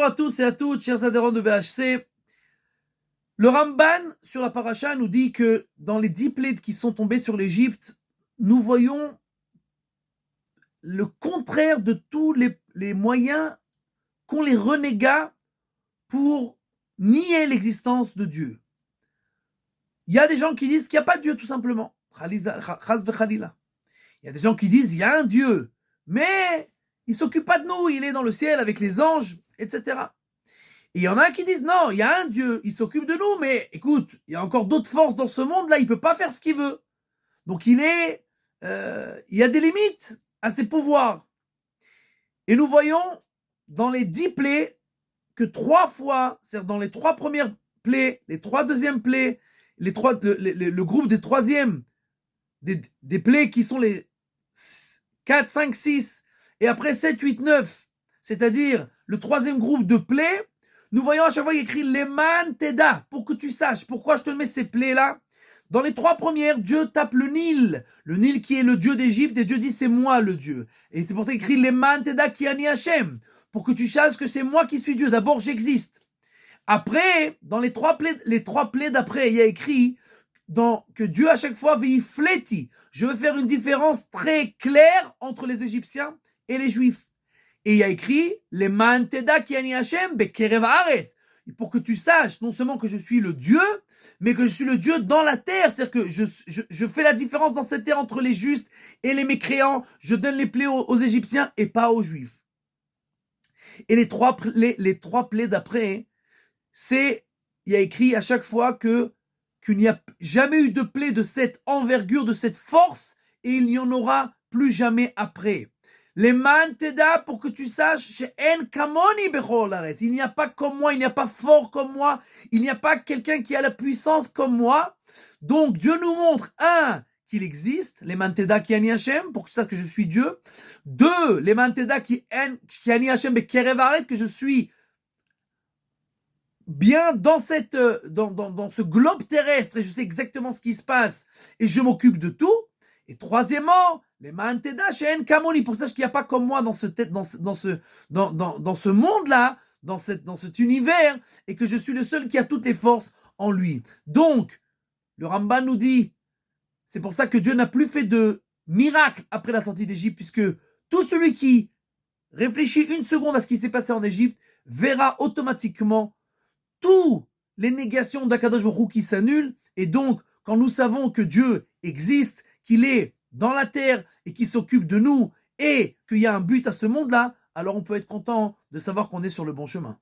Bonjour à tous et à toutes, chers adhérents de BHC. Le Ramban sur la paracha nous dit que dans les 10 plaies qui sont tombées sur l'Égypte, nous voyons le contraire de tous les moyens qu'ont les renégats pour nier l'existence de Dieu. Il y a des gens qui disent qu'il n'y a pas de Dieu tout simplement. Il y a des gens qui disent qu'il y a un Dieu, mais il ne s'occupe pas de nous, il est dans le ciel avec les anges, etc. Et il y en a qui disent non, il y a un Dieu, il s'occupe de nous, mais écoute, il y a encore d'autres forces dans ce monde-là, il ne peut pas faire ce qu'il veut. Donc il y a des limites à ses pouvoirs. Et nous voyons dans les 10 plaies que 3 fois, c'est-à-dire dans les 3 premières plaies, les 3 deuxièmes plaies, le groupe des troisièmes, des plaies qui sont les 4, 5, 6, et après 7, 8, 9, c'est-à-dire le troisième groupe de plaies, nous voyons à chaque fois qu'il écrit Leman Teda, pour que tu saches pourquoi je te mets ces plaies-là. Dans les 3 premières, Dieu tape le Nil qui est le Dieu d'Égypte, et Dieu dit c'est moi le Dieu. Et c'est pour ça qu'il écrit Leman Teda ki ani Hashem, pour que tu saches que c'est moi qui suis Dieu. D'abord, j'existe. Après, dans les 3 plaies d'après, il y a écrit que Dieu à chaque fois veifleti. Je veux faire une différence très claire entre les Égyptiens et les Juifs. Et il y a écrit les manteda ki ani Hashem bekerev haaretz, pour que tu saches non seulement que je suis le Dieu, mais que je suis le Dieu dans la terre. C'est-à-dire que je fais la différence dans cette terre entre les justes et les mécréants. Je donne les plaies aux Égyptiens et pas aux Juifs. Et les trois plaies d'après, il y a écrit à chaque fois qu'il n'y a jamais eu de plaie de cette envergure, de cette force, et il n'y en aura plus jamais après. Les manteda, pour que tu saches, chez En Kamoni Bechol Haaretz, il n'y a pas comme moi, il n'y a pas fort comme moi, il n'y a pas quelqu'un qui a la puissance comme moi. Donc Dieu nous montre, qu'il existe, les manteda qui ani Hashem, pour que tu saches que je suis Dieu. 2, les manteda qui ani Hashem bekerev haaretz, que je suis bien dans ce globe terrestre, et je sais exactement ce qui se passe, et je m'occupe de tout. Et troisièmement, les manteda chez En Kamoni, pour ça qu'il n'y a pas comme moi dans ce monde-là, dans cet univers, et que je suis le seul qui a toutes les forces en lui. Donc, le Ramban nous dit, c'est pour ça que Dieu n'a plus fait de miracle après la sortie d'Égypte, puisque tout celui qui réfléchit une seconde à ce qui s'est passé en Égypte verra automatiquement toutes les négations d'Akadosh Baruch Hu qui s'annulent. Et donc, quand nous savons que Dieu existe, qu'il est dans la terre et qu'il s'occupe de nous et qu'il y a un but à ce monde-là, alors on peut être content de savoir qu'on est sur le bon chemin.